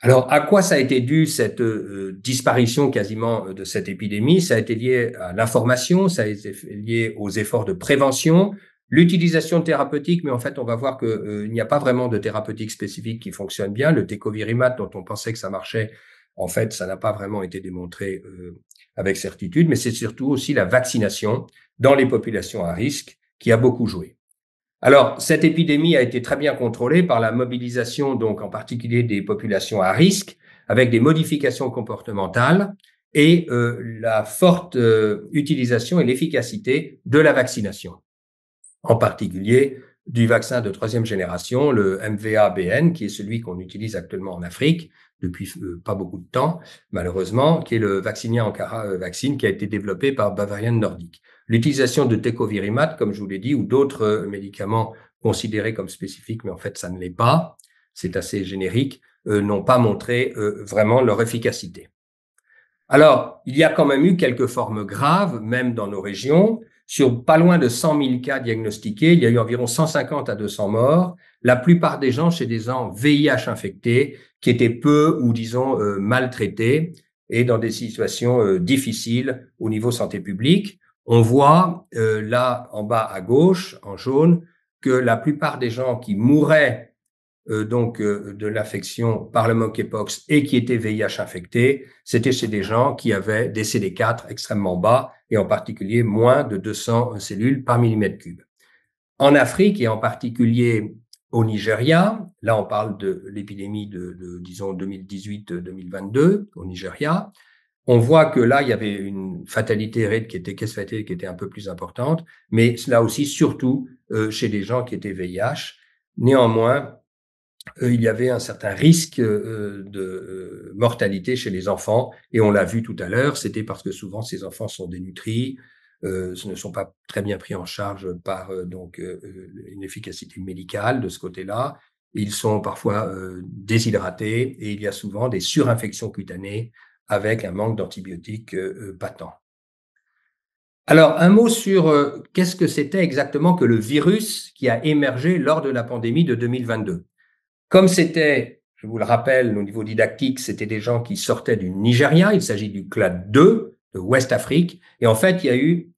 Alors, à quoi ça a été dû cette disparition quasiment de cette épidémie? Ça a été lié à l'information, ça a été lié aux efforts de prévention, l'utilisation de thérapeutiques, mais en fait, on va voir que il n'y a pas vraiment de thérapeutique spécifique qui fonctionne bien. Le tecovirimat, dont on pensait que ça marchait, en fait, ça n'a pas vraiment été démontré avec certitude, mais c'est surtout aussi la vaccination dans les populations à risque qui a beaucoup joué. Alors, cette épidémie a été très bien contrôlée par la mobilisation, donc en particulier des populations à risque, avec des modifications comportementales et la forte utilisation et l'efficacité de la vaccination, en particulier du vaccin de 3e génération, le MVA-BN, qui est celui qu'on utilise actuellement en Afrique depuis pas beaucoup de temps, malheureusement, qui est le Vaccinia Ankara vaccine qui a été développé par Bavarian Nordic. L'utilisation de tecovirimat, comme je vous l'ai dit, ou d'autres médicaments considérés comme spécifiques, mais en fait, ça ne l'est pas, c'est assez générique, n'ont pas montré vraiment leur efficacité. Alors, il y a quand même eu quelques formes graves, même dans nos régions. Sur pas loin de 100 000 cas diagnostiqués, il y a eu environ 150 à 200 morts. La plupart des gens chez des gens VIH infectés, qui étaient peu ou disons maltraités et dans des situations difficiles au niveau santé publique. On voit là en bas à gauche, en jaune, que la plupart des gens qui mouraient de l'infection par le monkeypox et qui étaient VIH infectés, c'était chez des gens qui avaient des CD4 extrêmement bas et en particulier moins de 200 cellules par millimètre cube. En Afrique et en particulier au Nigeria, là on parle de l'épidémie disons 2018-2022 au Nigeria, on voit que là il y avait une fatalité qui était un peu plus importante, mais là aussi surtout chez des gens qui étaient VIH. Néanmoins, il y avait un certain risque de mortalité chez les enfants, et on l'a vu tout à l'heure, c'était parce que souvent ces enfants sont dénutris, ne sont pas très bien pris en charge par une efficacité médicale de ce côté-là. Ils sont parfois déshydratés et il y a souvent des surinfections cutanées avec un manque d'antibiotiques patent. Alors, un mot sur qu'est-ce que c'était exactement que le virus qui a émergé lors de la pandémie de 2022. Comme c'était, je vous le rappelle, au niveau didactique, c'était des gens qui sortaient du Nigeria, il s'agit du clade 2 de West Afrique, et en fait, il y a eu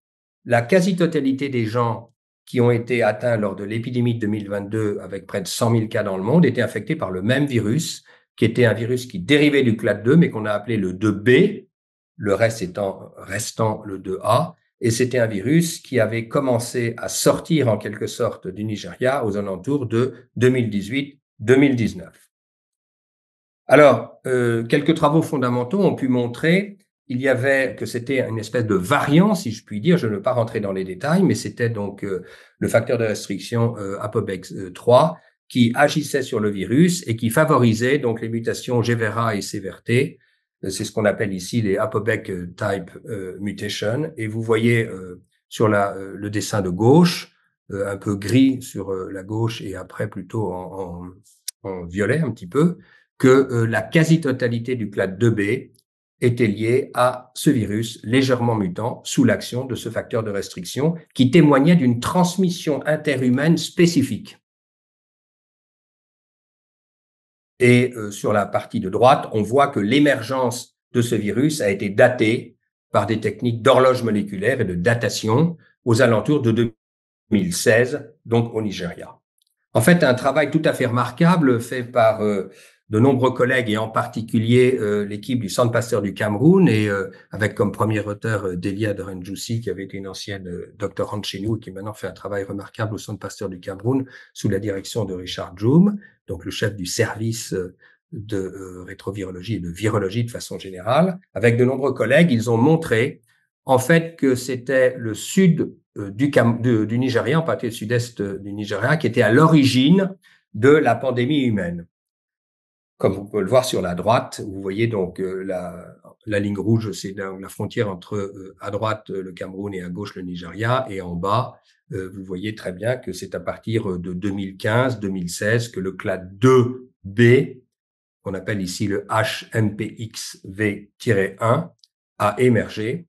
la quasi-totalité des gens qui ont été atteints lors de l'épidémie de 2022, avec près de 100 000 cas dans le monde, étaient infectés par le même virus, qui était un virus qui dérivait du clade 2, mais qu'on a appelé le 2B, le reste restant le 2A, et c'était un virus qui avait commencé à sortir en quelque sorte du Nigeria aux alentours de 2018-2019. Alors, quelques travaux fondamentaux ont pu montrer que c'était une espèce de variant, si je puis dire, je ne veux pas rentrer dans les détails, mais c'était donc le facteur de restriction ApoBex3 qui agissait sur le virus et qui favorisait donc les mutations GVRA et CVRT. C'est ce qu'on appelle ici les ApoBec type mutation. Et vous voyez sur le dessin de gauche, un peu gris sur la gauche et après plutôt en violet un petit peu, que la quasi-totalité du clade 2B était liée à ce virus légèrement mutant sous l'action de ce facteur de restriction qui témoignait d'une transmission interhumaine spécifique. Et sur la partie de droite, on voit que l'émergence de ce virus a été datée par des techniques d'horloge moléculaire et de datation aux alentours de 2016, donc au Nigeria. En fait, un travail tout à fait remarquable fait par de nombreux collègues et en particulier l'équipe du Centre Pasteur du Cameroun et avec comme premier auteur Delia Dorenjoussi qui avait été une ancienne doctorante chez nous et qui maintenant fait un travail remarquable au Centre Pasteur du Cameroun sous la direction de Richard Djoum, donc le chef du service de rétrovirologie et de virologie de façon générale. Avec de nombreux collègues, ils ont montré en fait que c'était le sud du Nigeria, en particulier le sud-est du Nigeria, qui était à l'origine de la pandémie humaine. Comme vous pouvez le voir sur la droite, vous voyez donc la ligne rouge, c'est la frontière entre à droite le Cameroun et à gauche le Nigeria, et en bas, vous voyez très bien que c'est à partir de 2015-2016 que le clade 2B, qu'on appelle ici le HMPXV-1, a émergé.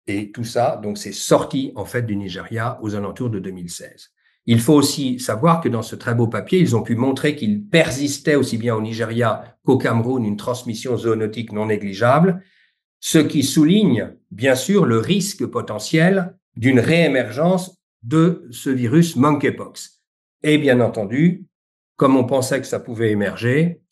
Et tout ça, donc, c'est sorti en fait du Nigeria aux alentours de 2016. Il faut aussi savoir que dans ce très beau papier, ils ont pu montrer qu'il persistait aussi bien au Nigeria qu'au Cameroun une transmission zoonotique non négligeable, ce qui souligne bien sûr le risque potentiel d'une réémergence de ce virus monkeypox. Et bien entendu, comme on pensait que ça pouvait émerger,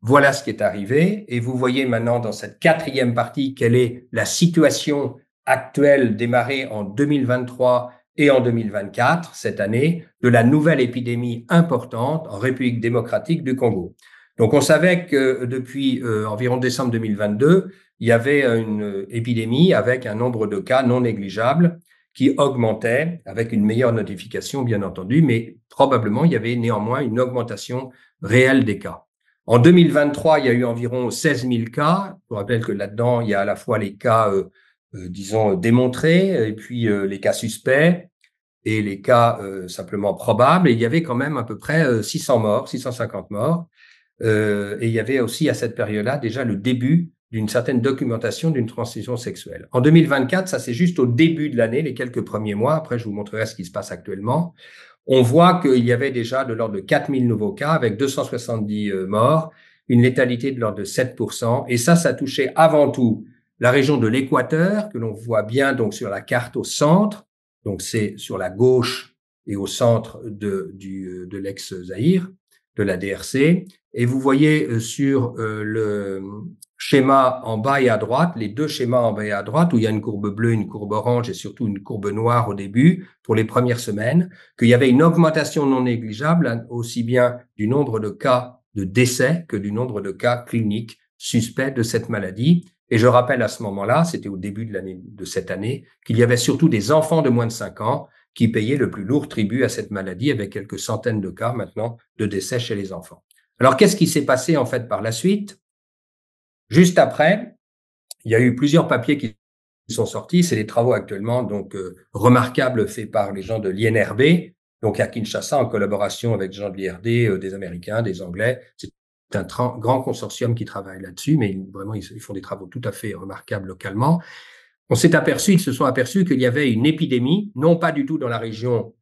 voilà ce qui est arrivé. Et vous voyez maintenant dans cette quatrième partie quelle est la situation actuelle démarrée en 2023 et en 2024, cette année, de la nouvelle épidémie importante en République démocratique du Congo. Donc, on savait que depuis environ décembre 2022, il y avait une épidémie avec un nombre de cas non négligeable qui augmentait avec une meilleure notification, bien entendu, mais probablement, il y avait néanmoins une augmentation réelle des cas. En 2023, il y a eu environ 16 000 cas. Je vous rappelle que là-dedans, il y a à la fois les cas, disons, démontrés, et puis les cas suspects, et les cas simplement probables. Et il y avait quand même à peu près 600 morts, 650 morts. Et il y avait aussi à cette période-là déjà le début d'une certaine documentation d'une transmission sexuelle. En 2024, ça c'est juste au début de l'année, les quelques premiers mois. Après, je vous montrerai ce qui se passe actuellement. On voit qu'il y avait déjà de l'ordre de 4000 nouveaux cas avec 270 morts, une létalité de l'ordre de 7%. Et ça touchait avant tout la région de l'Équateur, que l'on voit bien donc sur la carte au centre. Donc c'est sur la gauche et au centre de l'ex-Zaïre, de la DRC. Et vous voyez sur le schéma en bas et à droite, les deux schémas en bas et à droite, où il y a une courbe bleue, une courbe orange et surtout une courbe noire au début, pour les premières semaines, qu'il y avait une augmentation non négligeable, aussi bien du nombre de cas de décès que du nombre de cas cliniques suspects de cette maladie. Et je rappelle à ce moment-là, c'était au début de cette année, qu'il y avait surtout des enfants de moins de 5 ans qui payaient le plus lourd tribut à cette maladie, avec quelques centaines de cas maintenant de décès chez les enfants. Alors, qu'est-ce qui s'est passé en fait par la suite? Juste après, il y a eu plusieurs papiers qui sont sortis. C'est des travaux actuellement donc remarquables faits par les gens de l'INRB, donc à Kinshasa, en collaboration avec des gens de l'IRD, des Américains, des Anglais. C'est un grand consortium qui travaille là-dessus, mais vraiment, ils font des travaux tout à fait remarquables localement. Ils se sont aperçus qu'il y avait une épidémie, non pas du tout dans la région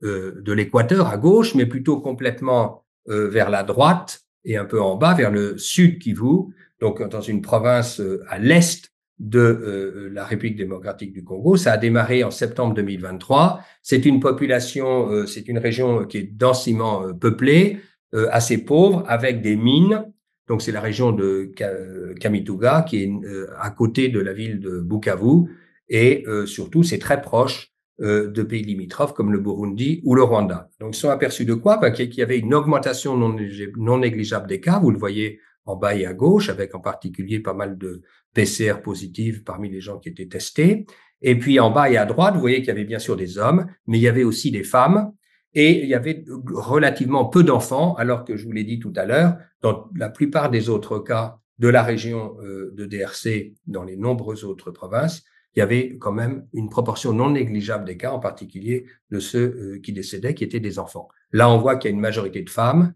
de l'Équateur à gauche, mais plutôt complètement vers la droite et un peu en bas, vers le sud Kivu, donc dans une province à l'est de la République démocratique du Congo. Ça a démarré en septembre 2023. C'est une population, c'est une région qui est densément peuplée, assez pauvre, avec des mines. Donc, c'est la région de Kamituga, qui est à côté de la ville de Bukavu. Et surtout, c'est très proche de pays limitrophes comme le Burundi ou le Rwanda. Donc, ils sont aperçus de quoi? Qu'il y avait une augmentation non négligeable des cas. Vous le voyez en bas et à gauche, avec en particulier pas mal de PCR positives parmi les gens qui étaient testés. Et puis, en bas et à droite, vous voyez qu'il y avait bien sûr des hommes, mais il y avait aussi des femmes. Et il y avait relativement peu d'enfants, alors que je vous l'ai dit tout à l'heure, dans la plupart des autres cas de la région de DRC, dans les nombreuses autres provinces, il y avait quand même une proportion non négligeable des cas, en particulier de ceux qui décédaient, qui étaient des enfants. Là, on voit qu'il y a une majorité de femmes,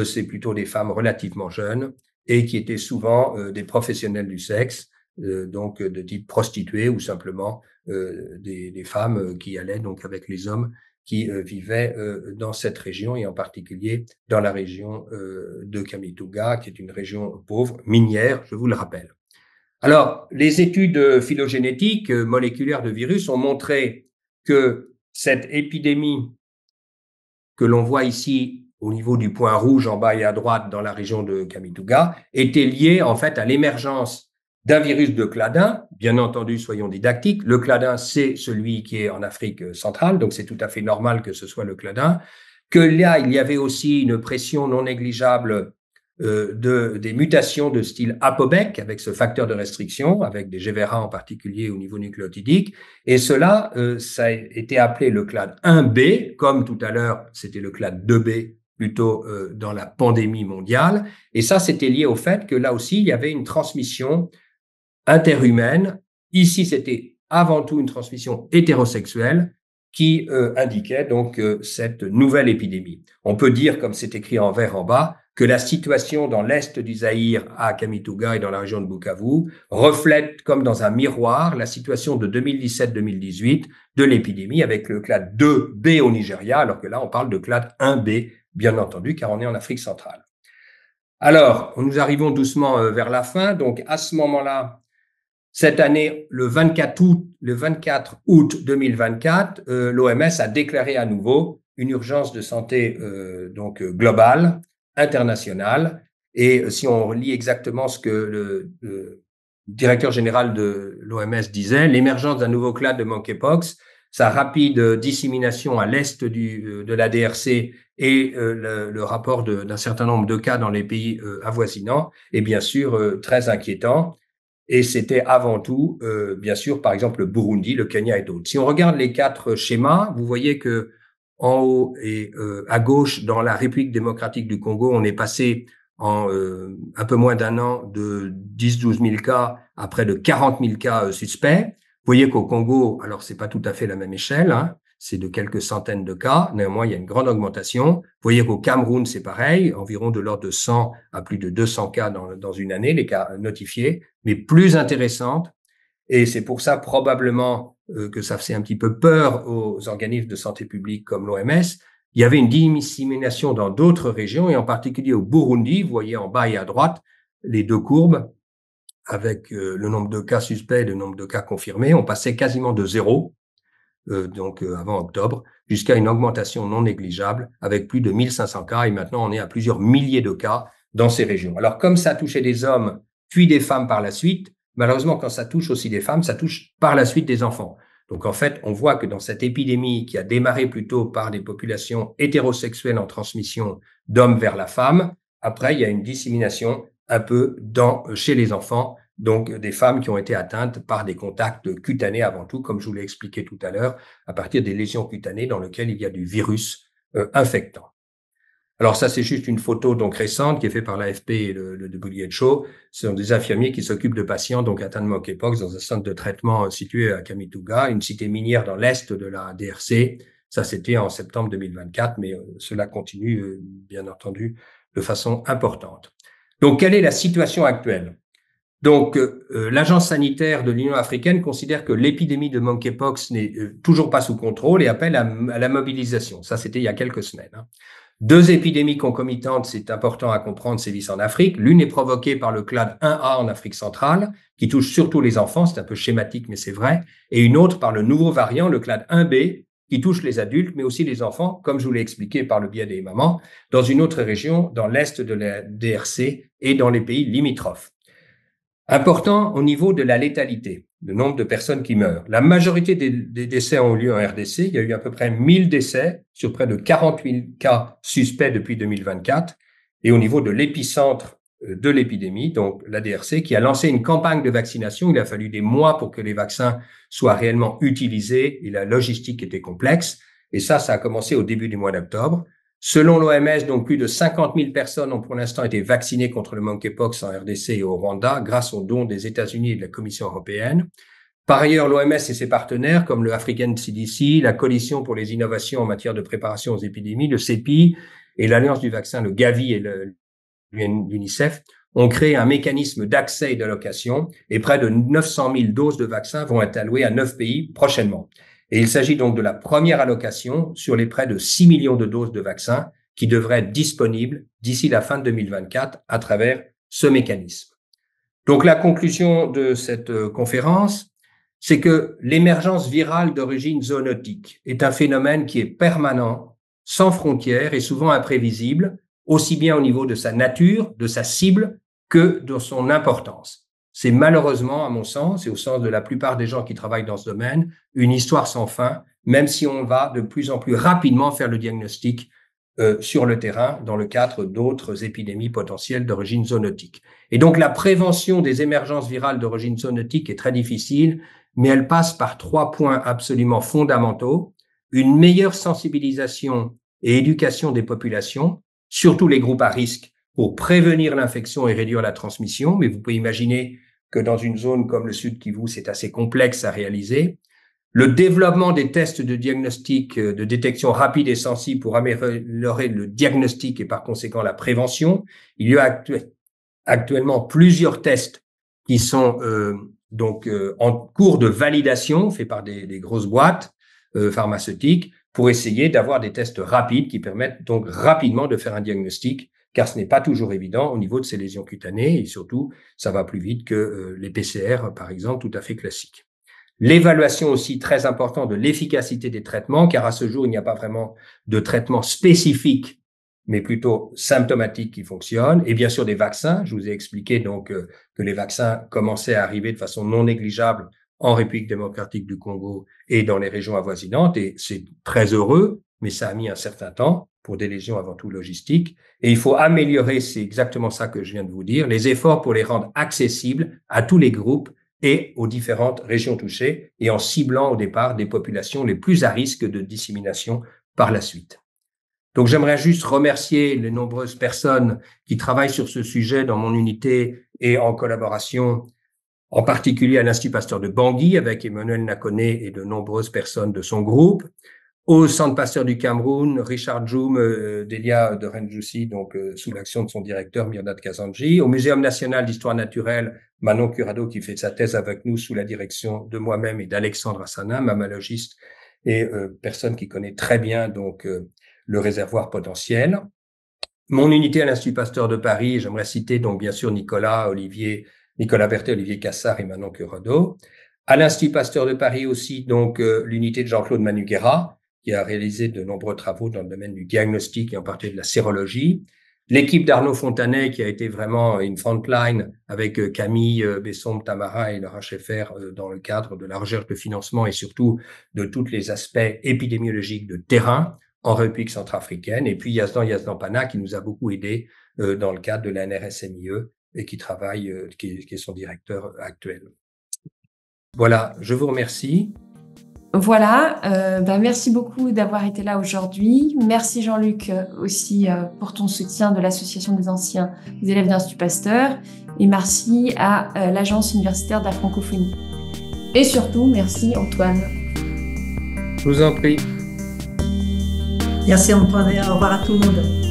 c'est plutôt des femmes relativement jeunes et qui étaient souvent des professionnels du sexe, donc de type prostituées ou simplement des femmes qui allaient donc avec les hommes qui vivaient dans cette région et en particulier dans la région de Kamituga, qui est une région pauvre, minière, je vous le rappelle. Alors, les études phylogénétiques moléculaires de virus ont montré que cette épidémie que l'on voit ici au niveau du point rouge en bas et à droite dans la région de Kamituga était liée en fait à l'émergence d'un virus de cladin. Bien entendu, soyons didactiques, le cladin, c'est celui qui est en Afrique centrale, donc c'est tout à fait normal que ce soit le cladin. Que là, il y avait aussi une pression non négligeable des mutations de style ApoBec, avec ce facteur de restriction, avec des GVRA en particulier au niveau nucléotidique. Et cela, ça a été appelé le clade 1B, comme tout à l'heure, c'était le clade 2B plutôt dans la pandémie mondiale. Et ça, c'était lié au fait que là aussi, il y avait une transmission interhumaine. Ici, c'était avant tout une transmission hétérosexuelle qui indiquait donc cette nouvelle épidémie. On peut dire, comme c'est écrit en vert en bas, que la situation dans l'est du Zaïre, à Kamituga et dans la région de Bukavu, reflète comme dans un miroir la situation de 2017-2018 de l'épidémie avec le clade 2B au Nigeria, alors que là, on parle de clade 1B, bien entendu, car on est en Afrique centrale. Alors, nous arrivons doucement vers la fin. Donc, à ce moment-là, cette année, le 24 août 2024, l'OMS a déclaré à nouveau une urgence de santé globale, internationale. Et si on lit exactement ce que le directeur général de l'OMS disait, l'émergence d'un nouveau clade de monkeypox, sa rapide dissémination à l'est de la DRC et le rapport d'un certain nombre de cas dans les pays avoisinants est bien sûr très inquiétant. Et c'était avant tout, bien sûr, par exemple, le Burundi, le Kenya et d'autres. Si on regarde les 4 schémas, vous voyez que en haut et à gauche, dans la République démocratique du Congo, on est passé en un peu moins d'un an de 10-12 000 cas à près de 40 000 cas suspects. Vous voyez qu'au Congo, alors c'est pas tout à fait la même échelle, hein, c'est de quelques centaines de cas. Néanmoins, il y a une grande augmentation. Vous voyez qu'au Cameroun, c'est pareil, environ de l'ordre de 100 à plus de 200 cas dans une année, les cas notifiés, mais plus intéressante. Et c'est pour ça probablement que ça faisait un petit peu peur aux organismes de santé publique comme l'OMS. Il y avait une dissémination dans d'autres régions, et en particulier au Burundi. Vous voyez en bas et à droite les 2 courbes avec le nombre de cas suspects et le nombre de cas confirmés. On passait quasiment de 0. Avant octobre, jusqu'à une augmentation non négligeable avec plus de 1500 cas, et maintenant on est à plusieurs milliers de cas dans ces régions. Alors comme ça touchait des hommes puis des femmes par la suite, malheureusement quand ça touche aussi des femmes, ça touche par la suite des enfants. Donc en fait, on voit que dans cette épidémie qui a démarré plutôt par des populations hétérosexuelles en transmission d'hommes vers la femme, après il y a une dissémination un peu chez les enfants, donc des femmes qui ont été atteintes par des contacts cutanés avant tout, comme je vous l'ai expliqué tout à l'heure, à partir des lésions cutanées dans lesquelles il y a du virus infectant. Alors ça, c'est juste une photo donc récente qui est faite par l'AFP et le WHO. Ce sont des infirmiers qui s'occupent de patients donc atteints de monkeypox dans un centre de traitement situé à Kamituga, une cité minière dans l'est de la DRC. Ça, c'était en septembre 2024, mais cela continue bien entendu de façon importante. Donc, quelle est la situation actuelle ? Donc, l'Agence sanitaire de l'Union africaine considère que l'épidémie de monkeypox n'est toujours pas sous contrôle et appelle à la mobilisation. Ça, c'était il y a quelques semaines. 2 épidémies concomitantes, c'est important à comprendre, sévissent en Afrique. L'une est provoquée par le clade 1A en Afrique centrale, qui touche surtout les enfants, c'est un peu schématique, mais c'est vrai. Et une autre par le nouveau variant, le clade 1B, qui touche les adultes, mais aussi les enfants, comme je vous l'ai expliqué par le biais des mamans, dans une autre région, dans l'est de la DRC et dans les pays limitrophes. Important au niveau de la létalité, le nombre de personnes qui meurent. La majorité des décès ont eu lieu en RDC. Il y a eu à peu près 1000 décès sur près de 48 cas suspects depuis 2024. Et au niveau de l'épicentre de l'épidémie, donc la DRC, qui a lancé une campagne de vaccination. Il a fallu des mois pour que les vaccins soient réellement utilisés et la logistique était complexe. Et ça a commencé au début du mois d'octobre. Selon l'OMS, donc plus de 50 000 personnes ont pour l'instant été vaccinées contre le monkeypox en RDC et au Rwanda grâce aux dons des États-Unis et de la Commission européenne. Par ailleurs, l'OMS et ses partenaires comme le African CDC, la Coalition pour les innovations en matière de préparation aux épidémies, le CEPI et l'Alliance du vaccin, le Gavi et l'UNICEF ont créé un mécanisme d'accès et d'allocation et près de 900 000 doses de vaccins vont être allouées à 9 pays prochainement. Et il s'agit donc de la première allocation sur les près de 6 millions de doses de vaccins qui devraient être disponibles d'ici la fin de 2024 à travers ce mécanisme. Donc la conclusion de cette conférence, c'est que l'émergence virale d'origine zoonotique est un phénomène qui est permanent, sans frontières et souvent imprévisible, aussi bien au niveau de sa nature, de sa cible, que de son importance. C'est malheureusement, à mon sens, et au sens de la plupart des gens qui travaillent dans ce domaine, une histoire sans fin, même si on va de plus en plus rapidement faire le diagnostic sur le terrain dans le cadre d'autres épidémies potentielles d'origine zoonotique. Et donc la prévention des émergences virales d'origine zoonotique est très difficile, mais elle passe par 3 points absolument fondamentaux. Une meilleure sensibilisation et éducation des populations surtout les groupes à risque, pour prévenir l'infection et réduire la transmission. Mais vous pouvez imaginer que dans une zone comme le Sud Kivu, c'est assez complexe à réaliser. Le développement des tests de diagnostic, de détection rapide et sensible pour améliorer le diagnostic et par conséquent la prévention. Il y a actuellement plusieurs tests qui sont en cours de validation, faits par des grosses boîtes pharmaceutiques, pour essayer d'avoir des tests rapides qui permettent donc rapidement de faire un diagnostic, car ce n'est pas toujours évident au niveau de ces lésions cutanées et surtout, ça va plus vite que les PCR, par exemple, tout à fait classiques. L'évaluation aussi très importante de l'efficacité des traitements, car à ce jour, il n'y a pas vraiment de traitement spécifique, mais plutôt symptomatique qui fonctionne. Et bien sûr, des vaccins. Je vous ai expliqué donc que les vaccins commençaient à arriver de façon non négligeable en République démocratique du Congo et dans les régions avoisinantes. Et c'est très heureux, mais ça a mis un certain temps pour des lésions avant tout logistiques. Et il faut améliorer, c'est exactement ça que je viens de vous dire, les efforts pour les rendre accessibles à tous les groupes et aux différentes régions touchées, et en ciblant au départ des populations les plus à risque de dissémination par la suite. Donc j'aimerais juste remercier les nombreuses personnes qui travaillent sur ce sujet dans mon unité et en collaboration, en particulier à l'Institut Pasteur de Bangui avec Emmanuel Nakoné et de nombreuses personnes de son groupe, au Centre Pasteur du Cameroun, Richard Djoum, Delia de Renjoussi, donc sous l'action de son directeur Mirdad Kazanji, au Muséum national d'histoire naturelle, Manon Curado qui fait sa thèse avec nous sous la direction de moi-même et d'Alexandre Assana, mammalogiste et personne qui connaît très bien donc le réservoir potentiel. Mon unité à l'Institut Pasteur de Paris, j'aimerais citer donc bien sûr Nicolas Berthet, Olivier Cassard et Manon Curado. À l'Institut Pasteur de Paris aussi donc l'unité de Jean-Claude Manuguera, qui a réalisé de nombreux travaux dans le domaine du diagnostic et en partie de la sérologie. L'équipe d'Arnaud Fontanet, qui a été vraiment une frontline avec Camille Besson, Tamara et Laura Scheffer dans le cadre de la recherche de financement et surtout de tous les aspects épidémiologiques de terrain en République centrafricaine. Et puis Yazdan Pana, qui nous a beaucoup aidé dans le cadre de la NRSMIE et qui travaille, qui est son directeur actuel. Voilà, je vous remercie. Voilà, merci beaucoup d'avoir été là aujourd'hui. Merci Jean-Luc aussi pour ton soutien de l'Association des anciens élèves d'Institut Pasteur. Et merci à l'Agence universitaire de la francophonie. Et surtout, merci Antoine. Je vous en prie. Merci Antoine et au revoir à tout le monde.